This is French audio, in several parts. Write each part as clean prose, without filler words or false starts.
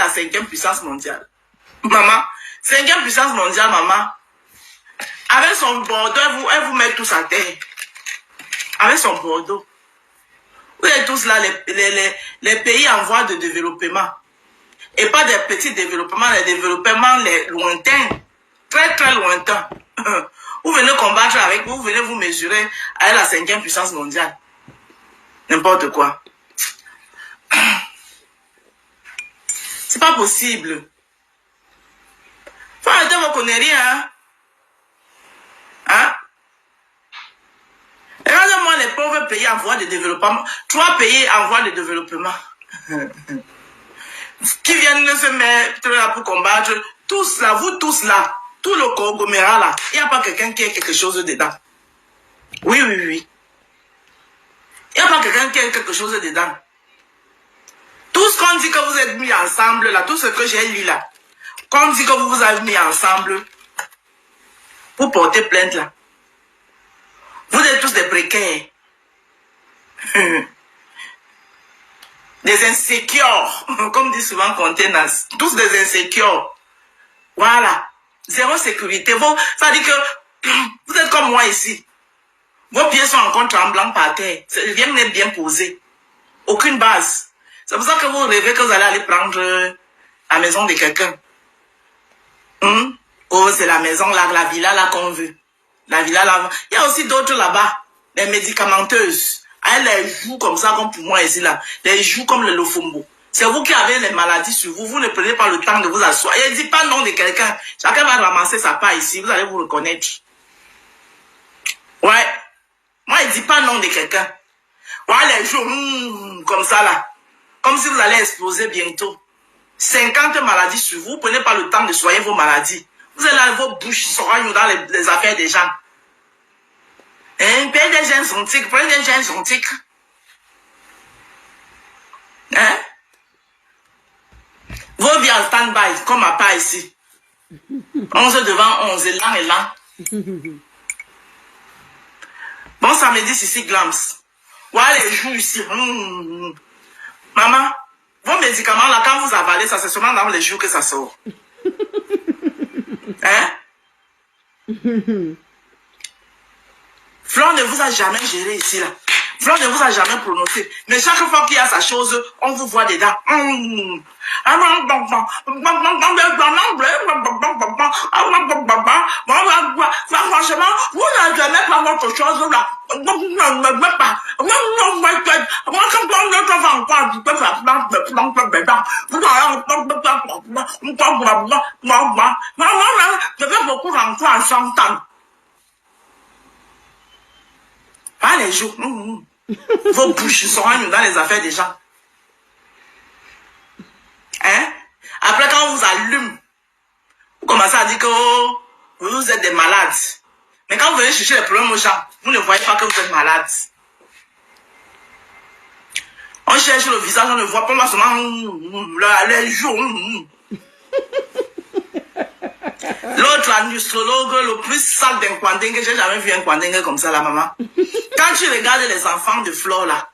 la 5e puissance mondiale. Maman, 5e puissance mondiale, maman. Avec son Bordeaux, elle vous met tous à terre. Avec son Bordeaux. Vous êtes tous là, les pays en voie de développement. Et pas des petits développements, les développements les lointains. Très, très lointains. Vous venez combattre avec vous, venez vous mesurer avec la 5e puissance mondiale. N'importe quoi. C'est pas possible. Faut arrêter vos conneries, hein. Hein? Regardez-moi les pauvres pays en voie de développement. 3 pays en voie de développement. Qui viennent se mettre là pour combattre. Tous là, vous tous là. Tout le conglomérat là. Il n'y a pas quelqu'un qui a quelque chose dedans. Oui, oui, oui. Il n'y a pas quelqu'un qui a quelque chose dedans. Tout ce qu'on dit que vous êtes mis ensemble là, tout ce que j'ai lu là, qu'on dit que vous vous avez mis ensemble pour porter plainte là. Vous êtes tous des précaires. Des insécures. Comme dit souvent Contenas. Tous des insécures. Voilà. Zéro sécurité. Ça dit que vous êtes comme moi ici. Vos pieds sont encore tremblants par terre. Rien n'est bien posé. Aucune base. C'est pour ça que vous rêvez que vous allez aller prendre la maison de quelqu'un. Oh, c'est la maison là, la villa là qu'on veut. La villa là. Il y a aussi d'autres là-bas. Les médicamenteuses. Elles les jouent comme ça, comme pour moi ici là. Les jouent comme le lofumbo. C'est vous qui avez les maladies sur vous. Vous ne prenez pas le temps de vous asseoir. Et ne dit pas le nom de quelqu'un. Chacun va ramasser sa part ici. Vous allez vous reconnaître. Ouais. Moi, il ne dit pas le nom de quelqu'un. Ouais, les jouent comme ça là. Comme si vous allez exploser bientôt. 50 maladies sur vous. Vous prenez pas le temps de soigner vos maladies. Vous allez dans vos bouches, sont dans les affaires des gens. Hein? Prenez des gens exotiques. Prenez des gens exotiques. Hein? Vos vies en stand-by, comme à pas ici. 11 devant 11, et là et là. Bon samedi, ici, Glams. Ouais, les joues ici. Maman, vos médicaments là, quand vous avalez, ça c'est seulement dans les jours que ça sort. Hein? Flore ne vous a jamais géré ici là. Flore ne vous a jamais prononcé. Mais chaque fois qu'il y a sa chose, on vous voit dedans. Franchement, vous n'avez jamais pas votre chose là. Je fais beaucoup d'enfants à 100 ans. Pas les jours. Vos bouches seront dans les affaires des gens. Hein? Après, quand on vous allume, vous commencez à dire que oh, vous êtes des malades. Mais quand vous venez chercher les problèmes aux gens, vous ne voyez pas que vous êtes malade. On cherche le visage, on ne voit pas seulement les jours. L'autre astrologue, le plus sale d'un Kwandingue, j'ai jamais vu un Kwandingue comme ça, la maman. Quand tu regardes les enfants de Flore là,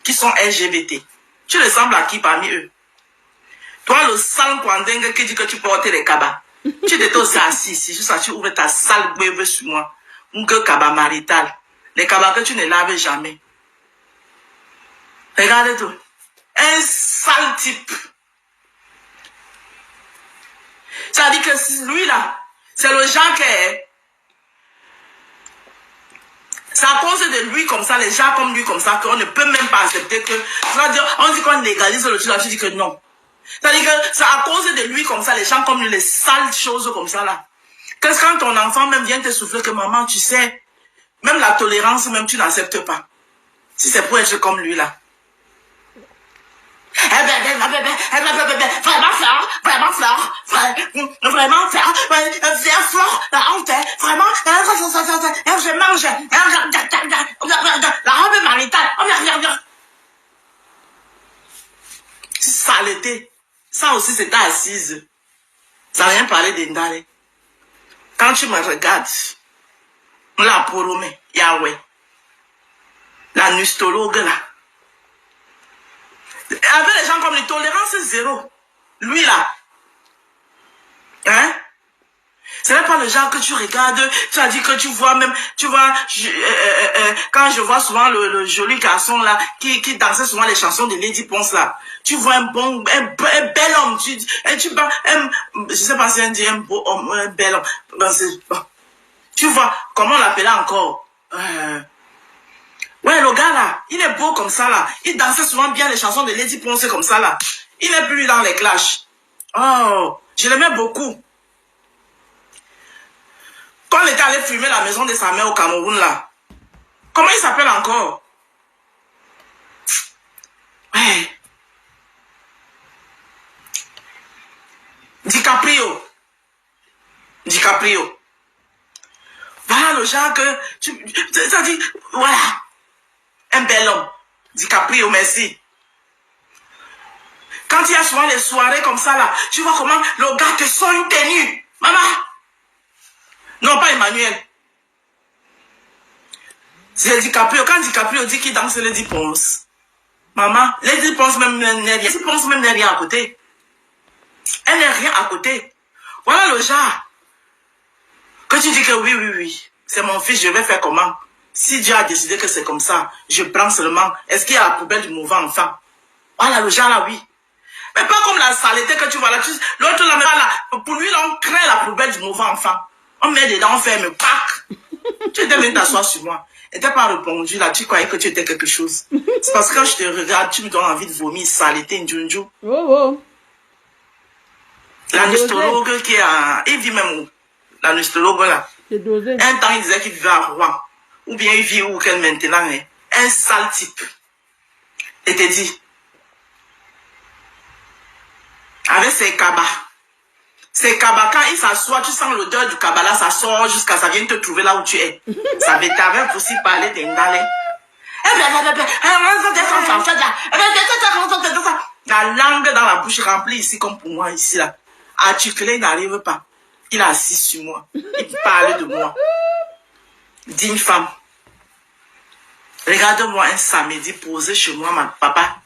qui sont LGBT, tu ressembles à qui parmi eux? Toi, le sale Kwandingue qui dit que tu portes les cabas. Tu étais aussi assis ici, juste ça, tu ouvres ta sale bébé sur moi. Un cabas marital. Les cabas que tu ne laves jamais. Regardez tout. Un sale type. Ça dit que lui là, c'est le genre qui est. C'est à cause de lui comme ça, les gens comme lui comme ça, qu'on ne peut même pas accepter que. C'est-à-dire, on dit qu'on légalise le truc là, tu dis que non. C'est-à-dire que c'est à cause de lui comme ça, les gens comme lui, les sales choses comme ça là. Qu'est-ce quand ton enfant même vient te souffler que maman, tu sais, même la tolérance, même tu n'acceptes pas. Si c'est pour être comme lui là. Vraiment fort, vraiment fort, vraiment fort, la honte, vraiment, je mange, la robe maritale, saleté, ça aussi c'était assise, ça n'a rien parlé d'Indale. Quand tu me regardes, la poromé, Yahweh, la nustologue là, avec les gens comme les tolérances zéro. Lui là. Hein? Ce n'est pas le genre que tu regardes, tu as dit que tu vois même, tu vois, quand je vois souvent le joli garçon là, qui dansait souvent les chansons de Lady Ponce là, tu vois un bel homme, je sais pas si on dit un beau homme, un bel homme, bon. Tu vois, comment on l'appelait encore? Ouais, le gars là, il est beau comme ça là, il dansait souvent bien les chansons de Lady Ponce comme ça là, il n'est plus dans les clashs. Oh, je l'aimais beaucoup. Quand on était allé fumer la maison de sa mère au Cameroun, là. Comment il s'appelle encore? Ouais. DiCaprio. Voilà le genre que... Ça dit... Voilà. Un bel homme. DiCaprio, merci. Quand il y a souvent les soirées comme ça, là, tu vois comment le gars te sort une tenue. Maman. Non, pas Emmanuel. C'est DiCaprio. Quand DiCaprio dit qu'il danse Lady Ponce, maman, Lady Ponce même n'est rien. Lady Ponce même n'est rien à côté. Elle n'est rien à côté. Voilà le genre. Que tu dis que oui, c'est mon fils, je vais faire comment? Si Dieu a décidé que c'est comme ça, je prends seulement. Est-ce qu'il y a la poubelle du mauvais enfant? Voilà le genre là, oui. Mais pas comme la saleté que tu vois là. L'autre là, pour lui, là, on crée la poubelle du mauvais enfant. On met dedans, on ferme, pack. Tu étais venu t'asseoir sur moi. Et t'as pas répondu là, tu croyais que tu étais quelque chose. C'est parce que quand je te regarde, tu me donnes envie de vomir, saleté, Njunju. Oh. L'anesthésiologue qui a... Il vit même où? L'anesthésiologue là. C'est dosé. Un temps, il disait qu'il vivait à Rouen. Ou bien il vit où qu'elle maintenant est. Un sale type. Et te dit. Avec ses cabas. Ses cabas, quand il s'assoit, tu sens l'odeur du cabas là, ça sort jusqu'à ça vient te trouver là où tu es. Ça va t'arrêter aussi parler d'Indalé. La langue dans la bouche remplie ici comme pour moi ici là. Articulé n'arrive pas. Il est assis sur moi. Il parle de moi. Digne femme. Regarde-moi un samedi posé chez moi, ma papa.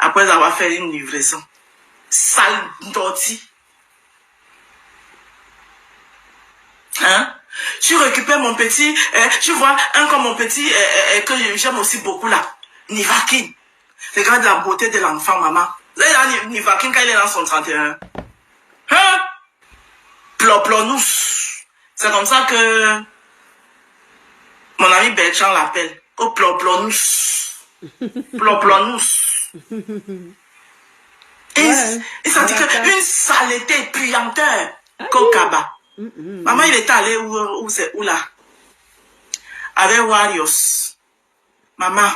Après avoir fait une livraison. Sale d'ortie. Hein? Tu récupères mon petit, tu vois, un comme mon petit, que j'aime aussi beaucoup là. Nivakin. Regarde la beauté de l'enfant, maman. Là, Nivakin, quand il est dans son 31. Hein? Ploplonous. C'est comme ça que mon ami Bertrand l'appelle. Oh, ploplonous. Ploplonous. Et ça dit qu'une saleté puanteur. Kokaba. Maman, il est allé où là? Avec Warriors. Maman.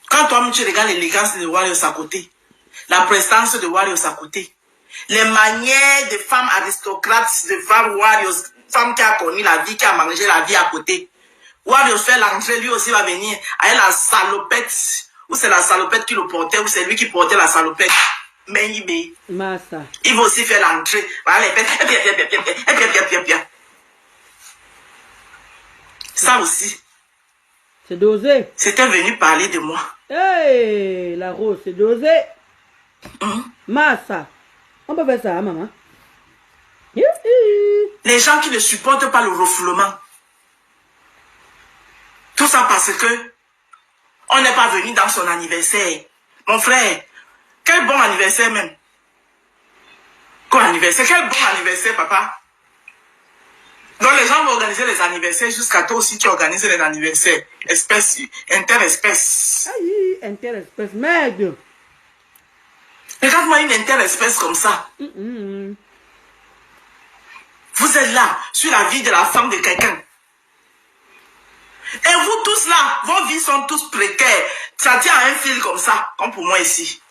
Quand toi, tu regardes l'élégance de Warriors à côté. La prestance de Warriors à côté. Les manières de femmes aristocrates, de femmes Warriors. Femme qui a connu la vie, qui a mangé la vie à côté. Warriors fait l'entrée, lui aussi va venir. Avec la salopette. Ou c'est la salopette qui le portait, ou c'est lui qui portait la salopette. Mais il va aussi faire l'entrée. Voilà, ça aussi. C'est dosé. C'était venu parler de moi. Hey, la rose, c'est dosé. Massa. On peut faire ça, hein, maman. Les gens qui ne supportent pas le refoulement. Tout ça parce que on n'est pas venu dans son anniversaire. Mon frère, quel bon anniversaire même. Quel anniversaire? Quel bon anniversaire, papa. Donc les gens vont organiser les anniversaires jusqu'à toi aussi tu organises les anniversaires. Espèce, interespèce. Aïe, interespèce, merde. Regarde-moi une interespèce comme ça. Vous êtes là, sur la vie de la femme de quelqu'un. Et vous tous là, vos vies sont tous précaires. Ça tient à un fil comme ça, comme pour moi ici.